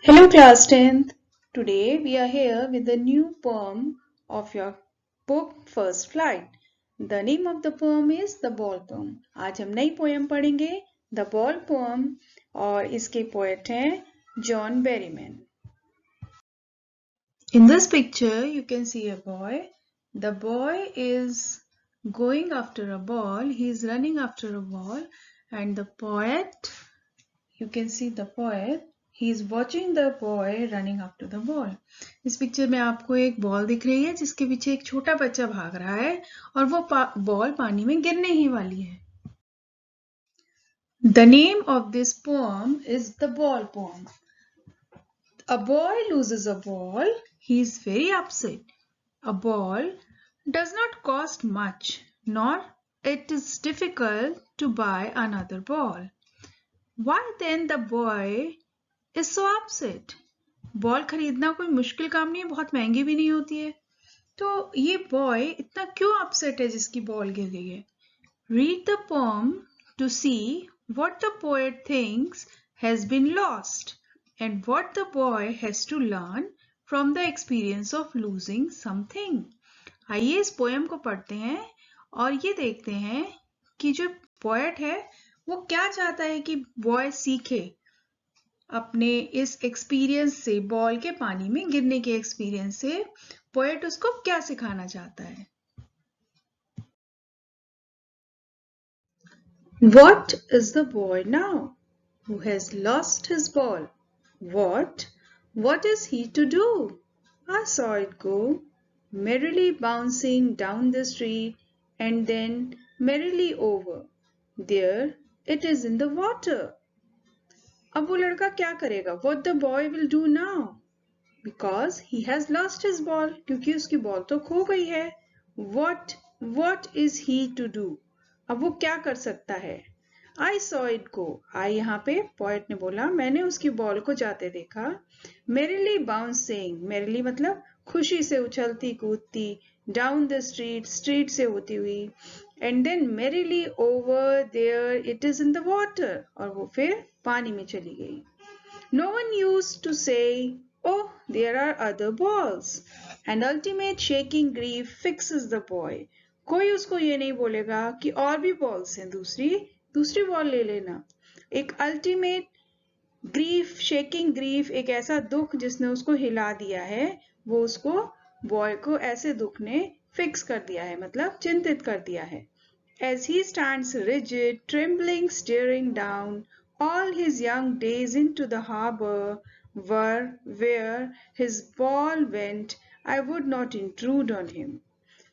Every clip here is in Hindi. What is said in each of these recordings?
Hello class 10th. Today we are here with a new poem of your book First Flight. The name of the poem is The Ball Poem. आज हम नई पोएम पढ़ेंगे The Ball Poem और इसके पोएट हैं John Berryman. In this picture you can see a boy. The boy is going after a ball. He is running after a ball and the poet, you can see the poet, he is watching the boy running after the ball. इस पिक्चर में आपको एक बॉल दिख रही है जिसके पीछे एक छोटा बच्चा भाग रहा है और वो बॉल पानी में गिरने ही वाली है. The name of this poem is The Ball Poem. A boy loses a ball. He is very upset. A ball does not cost much, nor it is difficult to buy another ball. Why then the boy is so upset? Ball खरीदना कोई मुश्किल काम नहीं है, बहुत महंगी भी नहीं होती है. तो ये बॉय इतना क्यों अपसेट है जिसकी बॉल गिर गई है? Read the poem to see what the poet thinks has been lost and what the boy has to learn from the experience of losing something. आइए इस पोएम को पढ़ते हैं और ये देखते हैं कि जो पोएट है वो क्या चाहता है कि बॉय सीखे अपने इस एक्सपीरियंस से, बॉल के पानी में गिरने के एक्सपीरियंस से पोएट उसको क्या सिखाना चाहता है. What is the boy now who has lost his ball? What is he to do? I saw it go, merrily bouncing down the street and then merrily over. There it is in the water. अब वो लड़का क्या करेगा? What the boy will do now? Because he has lost his ball. क्योंकि उसकी बॉल तो खो गई है. What is he to do? अब वो क्या कर सकता है? I saw it go. I यहाँ पे पोएट ने बोला मैंने उसकी बॉल को जाते देखा. Merrily bouncing. Merrily मतलब खुशी से उछलती कूदती. Down the street. Street से होती हुई. And then merrily over there it is in the water. और वो फिर पानी में चली गई. No one used to say, oh, there are other balls. And ultimate shaking grief fixes the boy. कोई उसको ये नहीं बोलेगा कि और भी बॉल्स हैं, दूसरी बॉल ले लेना. एक अल्टीमेट ग्रीफ, शेकिंग ग्रीफ, एक ऐसा दुख जिसने उसको हिला दिया है, वो उसको बॉय को ऐसे दुख ने फिक्स कर दिया है, मतलब चिंतित कर दिया है. As he stands rigid, trembling, staring down, all his young days into the harbor where his ball went, I would not intrude on him.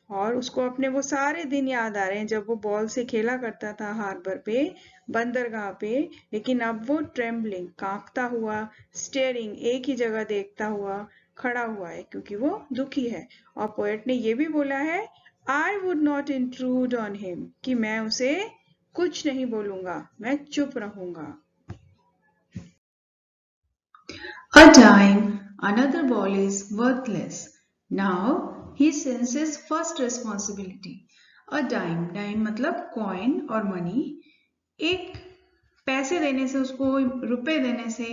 और उसको अपने वो सारे दिन याद आ रहे हैं जब वो बॉल से खेला करता था हार्बर पे, बंदरगाह पे. लेकिन अब वो ट्रेम्बलिंग, कांपता हुआ, स्टेयरिंग, एक ही जगह देखता हुआ खड़ा हुआ है क्योंकि वो दुखी है. और पोएट ने ये भी बोला है I would not intrude on him, कि मैं उसे कुछ नहीं बोलूंगा, मैं चुप रहूंगा. A dime, another ball is worthless. Now he senses first responsibility. A dime, dime मतलब coin और money. एक पैसे देने से, उसको रुपए देने से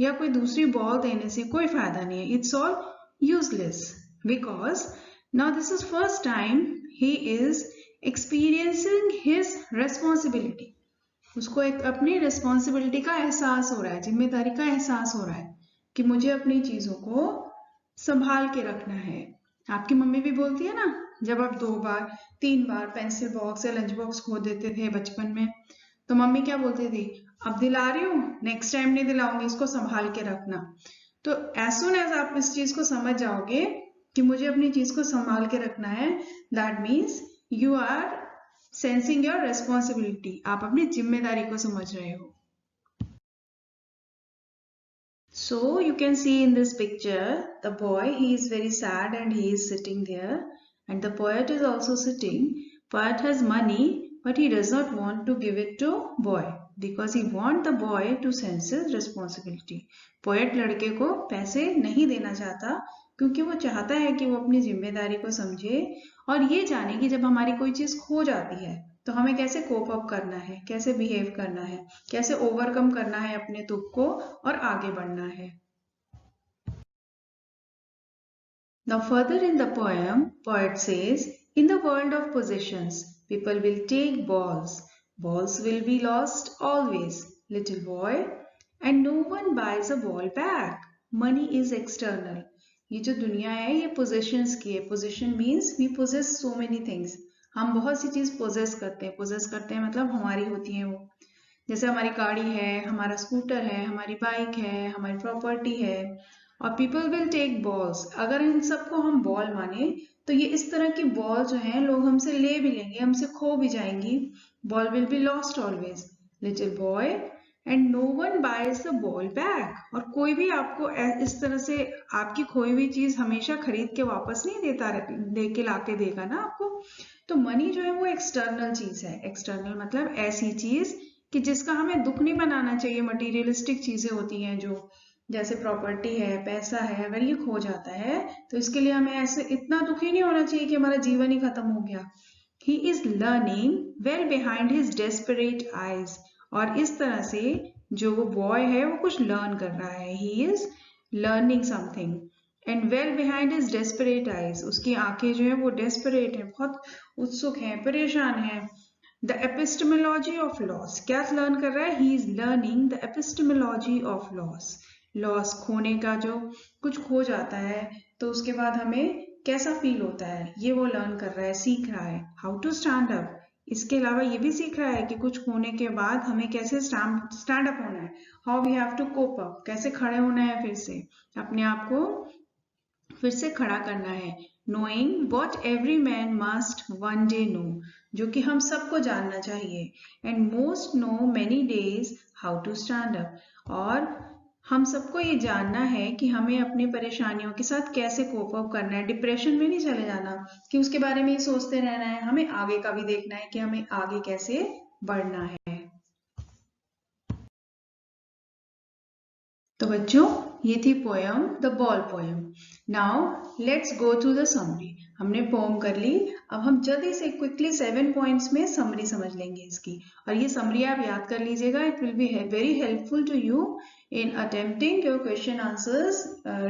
या कोई दूसरी बॉल देने से कोई फायदा नहीं है. It's all useless because now this is first time he is experiencing his responsibility. उसको एक अपनी रिस्पॉन्सिबिलिटी का एहसास हो रहा है, जिम्मेदारी का एहसास हो रहा है कि मुझे अपनी चीजों को संभाल के रखना है. आपकी मम्मी भी बोलती है ना, जब आप 2 बार 3 बार पेंसिल बॉक्स या लंच बॉक्स खो देते थे बचपन में, तो मम्मी क्या बोलती थी? अब दिला रही हूँ, नेक्स्ट टाइम नहीं दिलाऊंगी, इसको संभाल के रखना. तो एज सून एज आप इस चीज को समझ जाओगे कि मुझे अपनी चीज को संभाल के रखना है, that means you are sensing your responsibility. आप अपनी जिम्मेदारी को समझ रहे हो. So you can see in this picture the boy, he is very sad and he is sitting there, and the poet is also sitting. Poet has money but he does not want to give it to boy because he want the boy to sense his responsibility. Poet लड़के को पैसे नहीं देना चाहता क्योंकि वो चाहता है कि वो अपनी जिम्मेदारी को समझे और ये जाने कि जब हमारी कोई चीज खो जाती है तो हमें कैसे कोप अप करना है, कैसे बिहेव करना है, कैसे ओवरकम करना है अपने दुख को और आगे बढ़ना है. Now further in the poem, poet says, in the world of possessions, people will take balls. Balls will be lost always, little boy, and no one buys a ball back. Money is external. ये जो दुनिया है ये possessions की है. Possession means we possess so many things. हम बहुत सी चीज possess करते हैं. Possess करते हैं मतलब हमारी होती है वो. जैसे हमारी गाड़ी है, हमारा स्कूटर है, हमारी बाइक है, हमारी प्रॉपर्टी है. और पीपल विल टेक बॉल्स. अगर इन सबको हम बॉल माने तो ये इस तरह की बॉल जो है लोग हमसे ले भी लेंगे, हमसे खो भी जाएंगी. Ball will be lost always, little boy, and no one buys the ball back. और कोई भी आपको इस तरह से आपकी खोई हुई चीज हमेशा खरीद के वापस नहीं देता, दे के लाके देगा ना आपको. तो मनी जो है वो एक्सटर्नल चीज है. एक्सटर्नल मतलब ऐसी चीज कि जिसका हमें दुख नहीं बनाना चाहिए. मटीरियलिस्टिक चीजें होती हैं जो, जैसे प्रॉपर्टी है, पैसा है, अगर ये खो जाता है तो इसके लिए हमें ऐसे इतना दुखी नहीं होना चाहिए कि हमारा जीवन ही खत्म हो गया. He is learning well behind his desperate eyes. और इस तरह से जो वो बॉय है वो कुछ लर्न कर रहा है. He is learning something. And well behind his desperate eyes. उसकी आंखें जो है वो डेस्परेट है, बहुत उत्सुक हैं, परेशान हैं. The epistemology of loss. क्या लर्न कर रहा है? He is learning the epistemology of loss. Loss, खोने का, जो कुछ खो जाता है तो उसके बाद हमें कैसा फील होता है, ये वो लर्न कर रहा है, सीख रहा है. How to stand up. इसके अलावा ये भी सीख रहा है कि कुछ खोने के बाद हमें कैसे स्टैंड अप होना है. How we have to cope up. कैसे खड़े होना है, फिर से अपने आप को फिर से खड़ा करना है. Knowing what every man must one day know. जो कि हम सबको जानना चाहिए. And most know many days how to stand up. और हम सबको ये जानना है कि हमें अपनी परेशानियों के साथ कैसे कोप अप करना है. डिप्रेशन में नहीं चले जाना कि उसके बारे में ही सोचते रहना है. हमें आगे का भी देखना है कि हमें आगे कैसे बढ़ना है. तो बच्चों ये थी poem the ball poem. Now let's go to the summary. हमने पोम कर ली. अब हम जल्दी से क्विकली 7 पॉइंट्स में समरी समझ लेंगे इसकी. और ये समरी आप याद कर लीजिएगा. It will be very helpful to you in attempting your question answers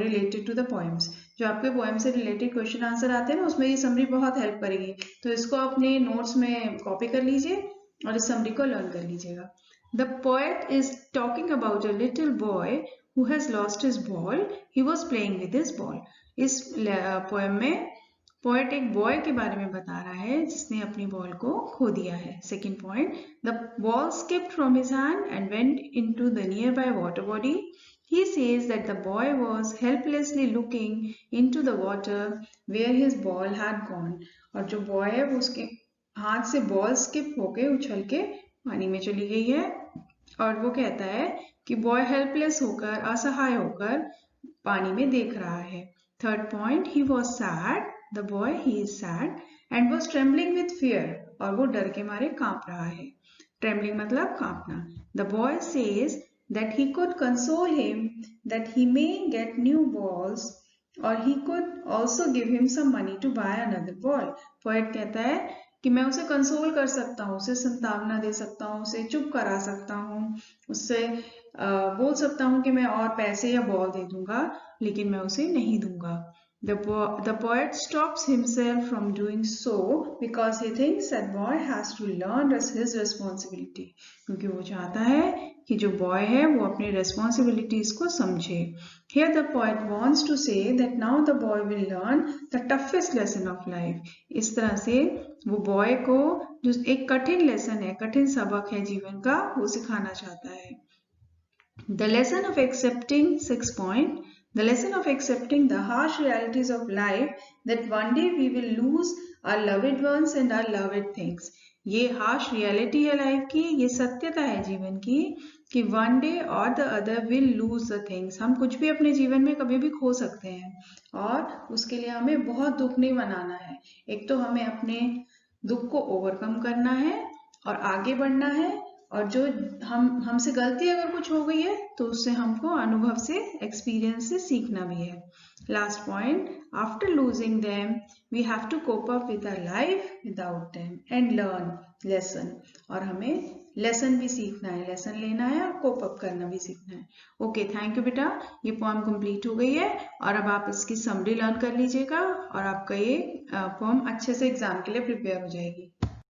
related to the poems. जो आपके पोएम से रिलेटेड क्वेश्चन आंसर आते हैं ना, उसमें ये समरी बहुत हेल्प करेगी. तो इसको अपने नोट्स में कॉपी कर लीजिए और इस समरी को लर्न कर लीजिएगा. The poet is talking about a little boy who has lost his ball. He was playing with his ball. इस पोएम में पोएट एक बॉय के बारे में बता रहा है जिसने अपनी बॉल को खो दिया है. Second point, the ball skipped from his hand and went into the near by water body. He says that the boy was helplessly looking into the water where his ball had gone. और जो बॉय है वो उसके हाथ से बॉल स्किप होके उछल के पानी में चली गई है. और वो कहता है कि बॉय हेल्पलेस होकर, असहाय होकर पानी में देख रहा है. Third point, he was sad. The boy, he is sad and was trembling with fear. और वो डर के मारे कांप रहा है. Trembling मतलब कांपना. The boy says that he could console him that he may get new balls or he could also give him some money to buy another ball. Poet कहता है कि मैं उसे कंसोल कर सकता हूँ, उसे संतावना दे सकता हूँ, उसे चुप करा सकता हूँ, उससे बोल सकता हूँ कि मैं और पैसे या बॉल दे दूंगा, लेकिन मैं उसे नहीं दूंगा. The poet stops himself from doing so because he thinks that boy has to learn his responsibility. क्योंकि वो चाहता है कि जो बॉय है वो अपनी responsibilities को समझे. Here the poet wants to say that now the boy will learn the toughest lesson of life. इस तरह से वो बॉय को जो एक कठिन लेसन है, कठिन सबक है जीवन का, वो सिखाना चाहता है. The lesson of accepting, 6 point, the lesson of accepting the harsh realities of life that one day we will lose our loved ones and our loved things. ये harsh reality है लाइफ की, ये सत्यता है जीवन की कि one day or the other will lose the things. हम कुछ भी अपने जीवन में कभी भी खो सकते हैं और उसके लिए हमें बहुत दुख नहीं मनाना है. एक तो हमें अपने दुख को ओवरकम करना है और आगे बढ़ना है. और जो हमसे गलती अगर कुछ हो गई है तो उससे हमको अनुभव से, एक्सपीरियंस से सीखना भी है. Last point, after losing them we have to cope up with our life without them and learn lesson. और हमें लेसन भी सीखना है, लेसन लेना है और कोप अप करना भी सीखना है। ओके, थैंक यू बेटा, ये पोएम कंप्लीट हो गई है और अब आप इसकी समरी लर्न कर लीजिएगा और आपका ये पोएम अच्छे से एग्जाम के लिए प्रिपेयर हो जाएगी।